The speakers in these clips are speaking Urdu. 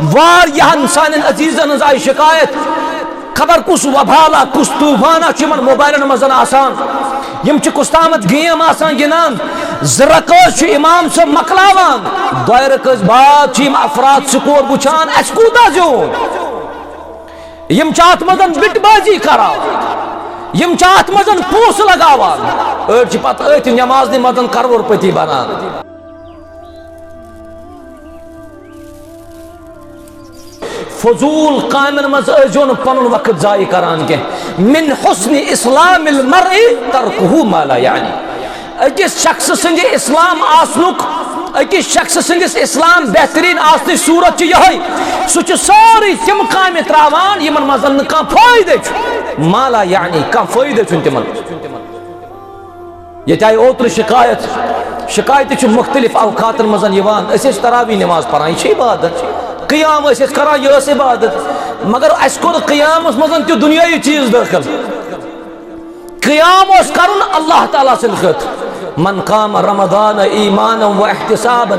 واریاہن سانن عزیزن ہنز آئی شکایت خبر کس وبالا کس طوفانا چمن موبائلن مزن آسان یم چھ کستامت گیم آسان گنان زرکز چھ امام سے مکلاوان دوائرکز بعد چھ افراد سکور بچان اس کودا زیون یم چاہت مزن بٹ بازی کرا یم چاہت مزن پوس لگاوان چھ پت ایت نماز نی مزن کرور پتی بنان فضول قائمن مز ازون پنن وقت ضائع کران کے من حسن اسلام المرء ترکہ ما لا یعنی اکس شخص سنج اسلام آسنک اکس شخص سنجس اسلام بہترین آسن صورت یہ سہ ساری تم کامہ تراوان یمن مزن کان فائدہ ما لا یعنی کان فائدہ تمن یہ آئی اوتر شکایت مختلف اوقات مزن یوان اس تراوی نماز پران یہ عبادت قیام اس کران یہ عبادت مگر اس کو قیام اس مزن تہ دنیائی چیز داخل قیام اس کرن اللہ تعالی سے خط من قام رمضان ایمانا و احتسابا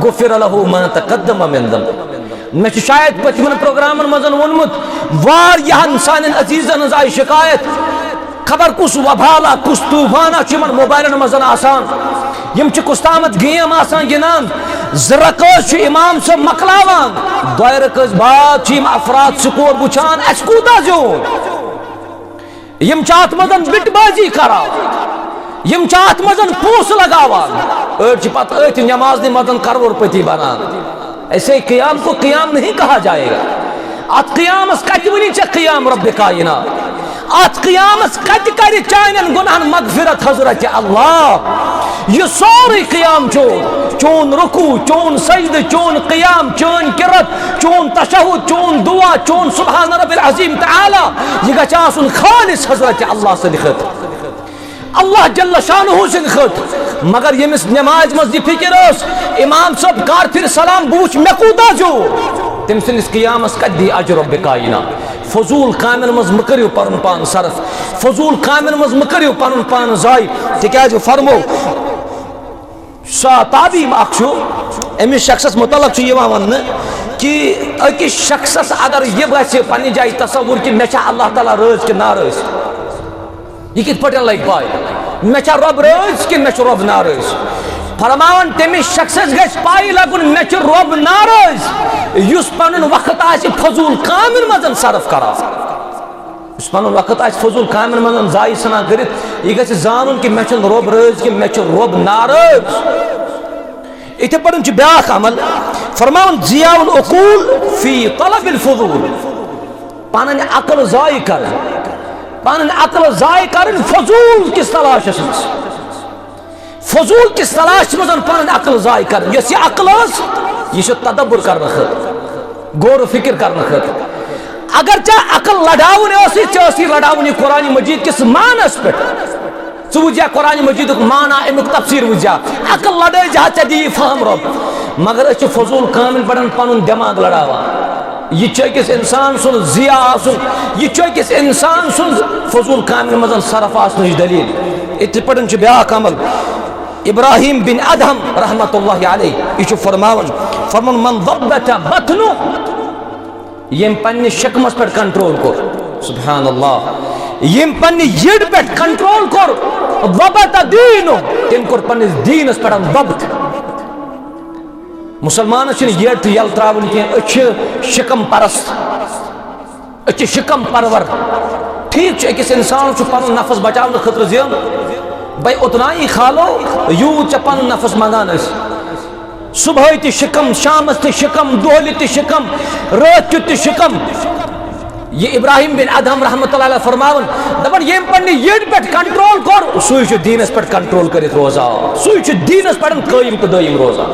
غفر له ما تقدم من ذنب میں شاید پتمن پروگرامن مزن ونمت واریاہن سانن عزیزن ہنز آئی شکایت خبر کس وبالا کس طوفانا چمن موبائلن مزن آسان یم چھ کستامت گیم آسان گنان زرکز چھ امام سے مکلاوان دوائرکز بعد چھ افراد سکور بچان اس کودا زیون یم چاہت مزن بٹ بازی کرا یم چاہت مزن پوس لگاوان چھ پت ایت نماز نی مزن کرور پتی بنان ایسے قیام کو قیام نہیں کہا جائے گا ات قیامس کت ونی چھ قیام رب کائنات ات قیامس کت کر چانن گناہن مغفرت حضرت اللہ یہ سوری قیام چون رکوع چون سجد چون قیام چون کرت چون تشہد چون دعا چون سبحان رب العظیم تعالی یہ گچھ آسن خالص حضرت اللہ سے لکھت اللہ جل شانہ سے لکھت مگر یمس نماز مز یہ فکر اس امام صاحب کار پھر سلام بوچھ میں کودا جو تم سنس قیامس کت دی اجر رب کائنات فضول کامن مز مکریو پرن پان صرف فضول کامن مز مکریو پرن پان ضائع تکیاز فرمو سا تعلیم اخشو امی شخص متعلق یہ ون کہ اکس شخص اگر یہ گھس پنہ جائے تصور کہ مے اللہ تعالیٰ رز کہ ناراض یہ کت پہ لگ پائے مے رب رز کہ مے رب ناراض فرمان تمس شخص گھس پائی لگن مے رب ناراض اس پن وقت آس فضول کامن مزن صرف کران اس پن وقت آس فضول کامن مزن ضائع سنان کرت یہ گھس زانن کہ مے رب رز کہ مے رب ناراض اتھے پڑھن بیاکھ عمل فرمان ضیاء العقول فی طلب الفضول پانن عقل ضائع کرن فضول کس تلاش فضول کس تلاش مزن پانن عقل ضائع کرن یس یہ عقل یہ تدبر کرنا خط غور و فکر کرنا خط اگر چاہ عقل لڑاؤن لڑاؤن قرآن مجید کس معنس پہ وجہ قرآن مجید مانا امیک تفسیر وجہ عقل لڑائی جہاں چاہ دی فہم رب مگر اچھ فضول کامل پڑھن پنن دماغ لڑاوا یہ چاہیے انسان سن ضیاء آسن یہ چاہیے انسان سن فضول کامل مزن صرف آسن دلیل اتھ پڑھن بیاکھ عمل ابراہیم بن ادہم رحمت اللہ علیہ یہ فرمان من ضبط بطنو یم پنہ شکمس پر کنٹرول کو سبحان اللہ یم پنہ یڈ پہ کنٹرول کر ضبط دینو تم کر پنس دینس پہ ضبط مسلمان یڈ تو یل تراون کی اچھ شکم پرست اچھ شکم پرور ٹھیک اکس انسان پن نفس بچاؤ خطر زین بھائی اتنا ہی کھالو یوت پن نفس منگان صبح تہ شکم شامس تہ شکم دہلی تہ شکم رات تہ شکم یہ ابراہیم بن ادہم رحمت اللہ علیہ فرماون دپن یم پنہ یڈ پہ کنٹرول کر سوی دینس پہ کنٹرول کرت روزا سوی دینس پہ قائم تو دائم روزا